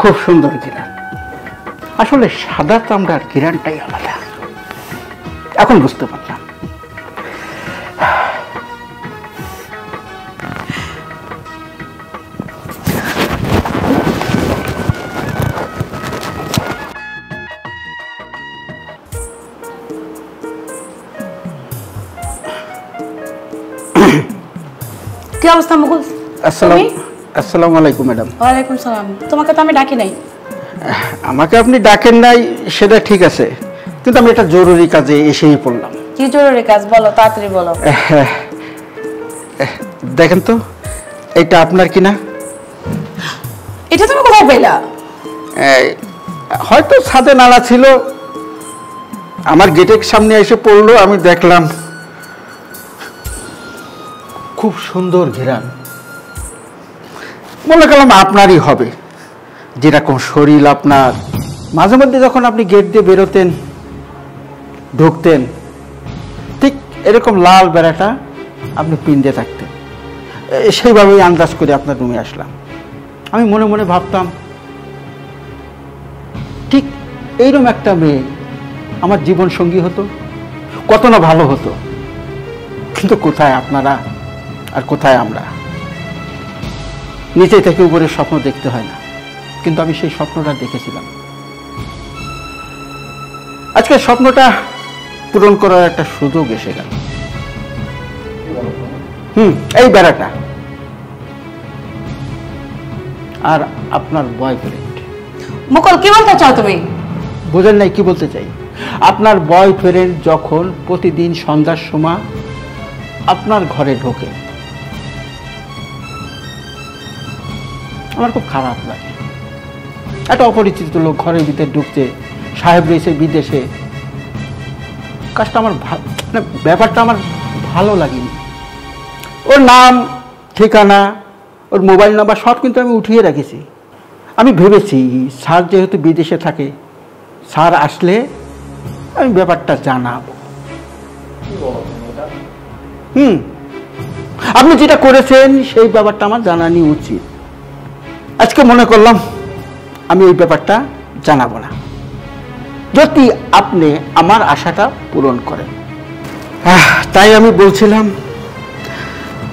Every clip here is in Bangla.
খুব সুন্দর ঘিরান। আসলে সাদা চামড়ার ঘিরানটাই আলাদা। এখন বুঝতে পারলাম। কি অবস্থা মুকুল? আসসালামু আলাইকুম ম্যাডাম। ওয়ালাইকুম সালাম। তোমাকে তো আমি ডাকি নাই। আমাকে আপনি ডাকেন নাই সেটা ঠিক আছে, কিন্তু আমি একটা জরুরি কাজে এসেই পড়লাম। কি জরুরি কাজ বলো, তাড়াতাড়ি বলো। দেখেন তো, এটা আপনার কিনা? এটা তুমি কোথায় পেলা? হয়তো ছাদে নালা ছিল, আমার গেটের সামনে এসে পড়লো, আমি দেখলাম। খুব সুন্দর ঘেরান, মনে করলাম আপনারই হবে। যেরকম শরীর আপনার, মাঝে মধ্যে যখন আপনি গেট দিয়ে বেরোতেন ঢুকতেন, ঠিক এরকম লাল বেড়াটা আপনি পিন্দে থাকতেন। সেইভাবেই আন্দাজ করে আপনার রুমে আসলাম। আমি মনে মনে ভাবতাম, ঠিক এইরকম একটা মেয়ে আমার জীবন সঙ্গী হতো, কত না ভালো হতো। কিন্তু কোথায় আপনারা আর কোথায় আমরা? নিচে থেকে উপরে স্বপ্ন দেখতে হয় না, কিন্তু আমি সেই স্বপ্নটা দেখেছিলাম। আজকে স্বপ্নটা পূরণ করার একটা সুযোগ এসে গেল। এই বেড়াটা আর আপনার বয়ফ্রেন্ড। মুকুল, কি বলতে চাও তুমি? বোঝেন নাই কি বলতে চাই? আপনার বয়ফ্রেন্ড যখন প্রতিদিন সন্ধ্যার সময় আপনার ঘরে ঢোকে, আমার খুব খারাপ লাগে। একটা অপরিচিত লোক ঘরের ভিতরে ঢুকছে, সাহেব রয়েছে বিদেশে। কাজটা আমার ব্যাপারটা আমার ভালো লাগেনি। ওর নাম, ঠিকানা, ওর মোবাইল নাম্বার সব কিন্তু আমি উঠিয়ে রেখেছি। আমি ভেবেছি স্যার যেহেতু বিদেশে থাকে, স্যার আসলে আমি ব্যাপারটা জানাবো। আপনি যেটা করেছেন সেই ব্যাপারটা আমার জানানি উচিত। আজকে মনে করলাম আমি এই ব্যাপারটা জানাবো না, যদি আপনি আমার আশাটা পূরণ করেন। তাই আমি বলছিলাম,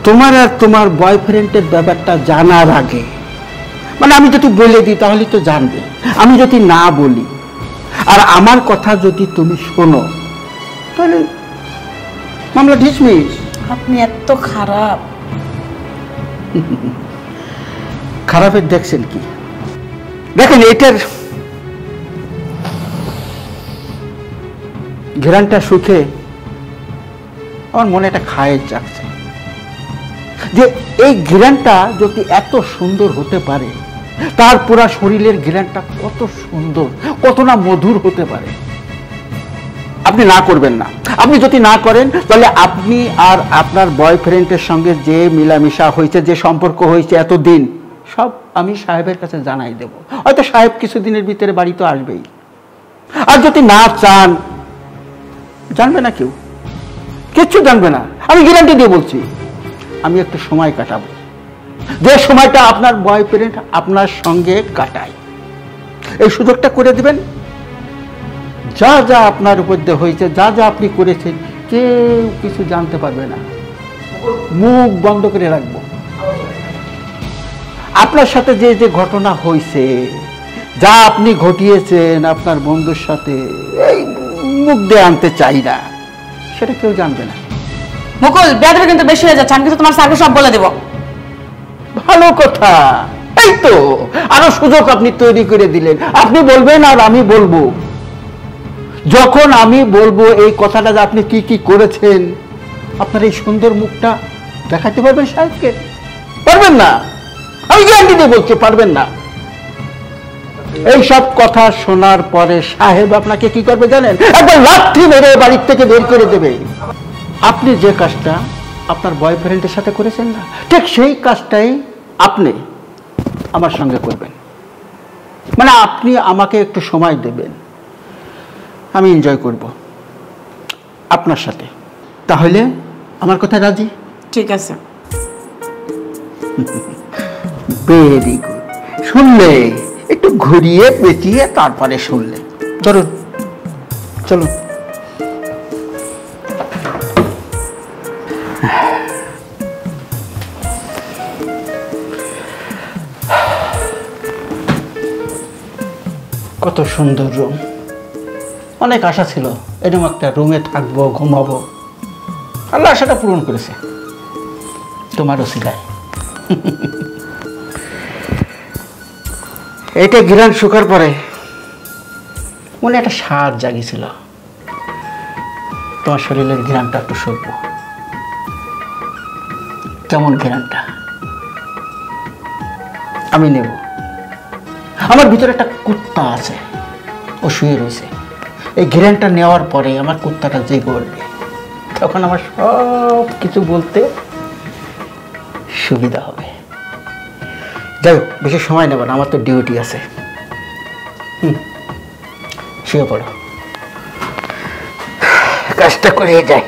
তোমার আর তোমার বয়ফ্রেন্ডের ব্যাপারটা জানার আগে, মানে আমি যদি বলে দিই তাহলে তো জানবে। আমি যদি না বলি আর আমার কথা যদি তুমি শোনো, তাহলে মামলা ডিসমিস। আপনি এত খারাপ। খারাপের দেখছেন কি? দেখেন, এটার ঘেরানটা সুখে আমার মনে একটা খায়ের জাগছে, যে এই ঘেরানটা যদি এত সুন্দর হতে পারে, তার পুরা শরীরের ঘেরানটা কত সুন্দর, কত না মধুর হতে পারে। আপনি না করবেন না। আপনি যদি না করেন তাহলে আপনি আর আপনার বয়ফ্রেন্ডের সঙ্গে যে মিলামিশা হয়েছে, যে সম্পর্ক হয়েছে এতদিন, সব আমি সাহেবের কাছে জানাই দেব। হয়তো সাহেব কিছুদিনের ভিতরে বাড়ি তো আসবেই। আর যদি না চান, জানবে না কেউ, কিচ্ছু জানবে না। আমি গ্যারান্টি দিয়ে বলছি, আমি একটু সময় কাটাবো, যে সময়টা আপনার বয়ফ্রেন্ড আপনার সঙ্গে কাটায়, এই সুযোগটা করে দিবেন। যা যা আপনার উপর দিয়ে হয়েছে, যা যা আপনি করেছেন, কেউ কিছু জানতে পারবে না। মুখ বন্ধ করে রাখবো। আপনার সাথে যে যে ঘটনা হয়েছে, যা আপনি ঘটিয়েছেন আপনার বন্ধুর সাথে, এই মুখ দিয়ে আনতে চাই না, সেটা কেউ জানবে না। মুকুল, বেয়াদবি কিন্তু বেশি হয়ে যাচ্ছে। আমি কিন্তু তোমার স্যারকে সব বলে দেব। ভালো কথা, এই তো আরো সুযোগ আপনি তৈরি করে দিলেন। আপনি বলবেন আর আমি বলবো। যখন আমি বলবো এই কথাটা যে আপনি কি কি করেছেন, আপনার এই সুন্দর মুখটা দেখাতে পারবেন সাহেবকে? পারবেন না। আমি গ্যারান্টি দিয়ে বলছি, পারবেন না। এই সব কথা শোনার পরে সাহেব আপনাকে কি করবে জানেন? একবার লাথি মেরে বাড়ির থেকে বের করে দেবে। আপনি যে কাজটা আপনার বয়ফ্রেন্ডের সাথে করেছেন না, ঠিক সেই কাজটাই আপনি আমার সঙ্গে করবেন। মানে আপনি আমাকে একটু সময় দেবেন, আমি এনজয় করব আপনার সাথে। তাহলে আমার কথা রাজি? ঠিক আছে। Very good. শুনলে একটু ঘুরিয়ে পেঁচিয়ে তারপরে শুনলে। চলুন চলুন। কত সুন্দর রুম। অনেক আশা ছিল এরকম একটা রুমে থাকবো, ঘুমাবো। আল্লাহ আশাটা পূরণ করেছে তোমারও সিলায়। এইটা ঘিরান শুকার পরে মনে একটা স্বাদ জাগিয়েছিল, তোমার শরীরের ঘিরানটা একটু শুকবো। কেমন ঘিরানটা আমি নেব। আমার ভিতরে একটা কুত্তা আছে, ও শুয়ে রয়েছে। এই ঘিরানটা নেওয়ার পরে আমার কুত্তাটা জেগে উঠবে, তখন আমার সব কিছু বলতে সুবিধা হবে। যাই হোক, বেশি সময় নেব না, আমার তো ডিউটি আছে। শুয়ে পড়ো, কাজটা করে যাই।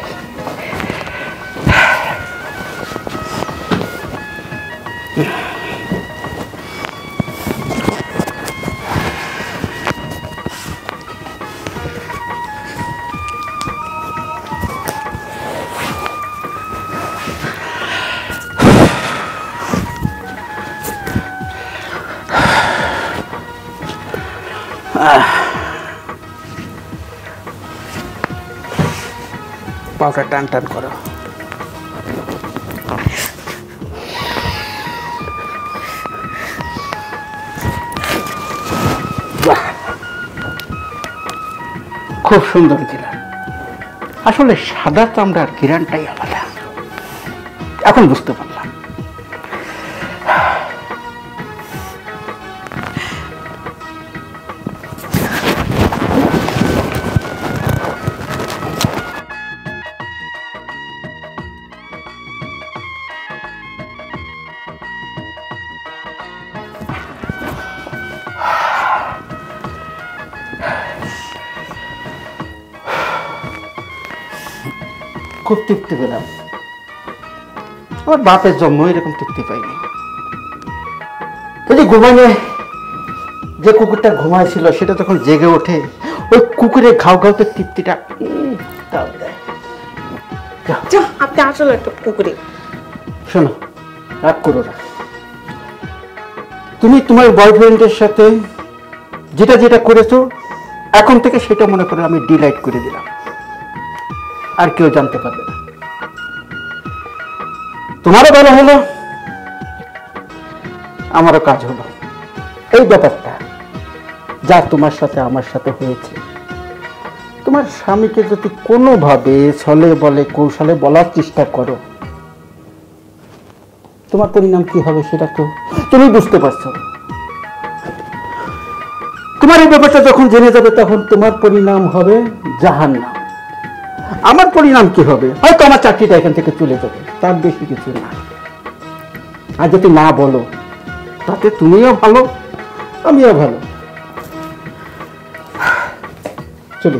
পাউটা টান টান করো। খুব সুন্দর ঘিরান। আসলে সাদা চামড়ার ঘিরানটাই আলাদা, এখন বুঝতে পারলাম। খুব তৃপ্তি পেলাম। আমার বাপের জন্ম এরকম তৃপ্তি পাইনি। ওই যে ঘুমানো, যে কুকুরটা ঘুমাইছিল সেটা যখন জেগে ওঠে, ওই কুকুরের ঘাউ ঘাউতে তৃপ্তিটা দেয়। আপনি আসলে একটা কুকুরে। শোনো, রাগ করো না। তুমি তোমার বয়ফ্রেন্ডের সাথে যেটা যেটা করেছো, এখন থেকে সেটা মনে করে আমি ডিলাইট করে দিলাম, আর কেউ জানতে পারবে না। তোমারও ভালো হলো, আমারও কাজ হলো। এই ব্যাপারটা যা তোমার সাথে আমার সাথে হয়েছে, তোমার স্বামীকে যদি কোনোভাবে ছলে বলে কৌশলে বলার চেষ্টা করো, তোমার পরিণাম কি হবে সেটা তো তুমি বুঝতে পারছো। তোমার এই ব্যাপারটা যখন জেনে যাবে, তখন তোমার পরিণাম হবে জাহান্নাম। আমার পরিণাম কি হবে? হয়তো আমার চাকরিটা এখান থেকে চলে যাবে, তার বেশি কিছু না। আর যদি না বলো, তাতে তুমিও ভালো, আমিও ভালো। চলি।